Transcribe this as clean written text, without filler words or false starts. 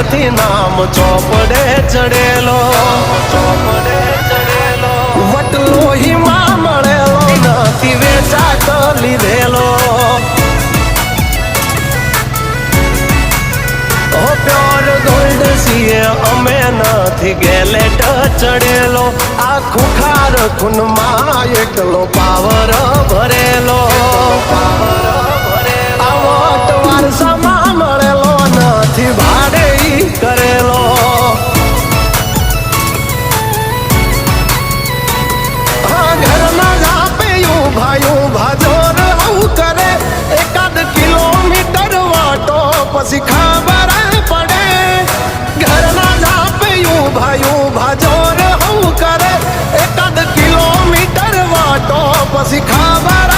ત્યારથી નામ ચોપડે ચડેલો, વટલો હિમા મળેલો નથી વેચાત લીધેલો. પ્યોર ગોલ્ડ સીએ અમે નથી ગેલેટ ચડેલો. આખું ખાર ખૂનમાં એટલો પાવર ભરેલો. આવટ વારસામાં મળેલો નથી ભાડે કરેલો. ઘરના ઝાપે ભાયું ભાજોર આવું કરે. એકાદ કિલોમીટર વાટો પછી ખબર પડે. ઘરના ઝાપે ભાયું ભાજોર આવું કરે. એકાદ કિલોમીટર વાટો પછી ખબર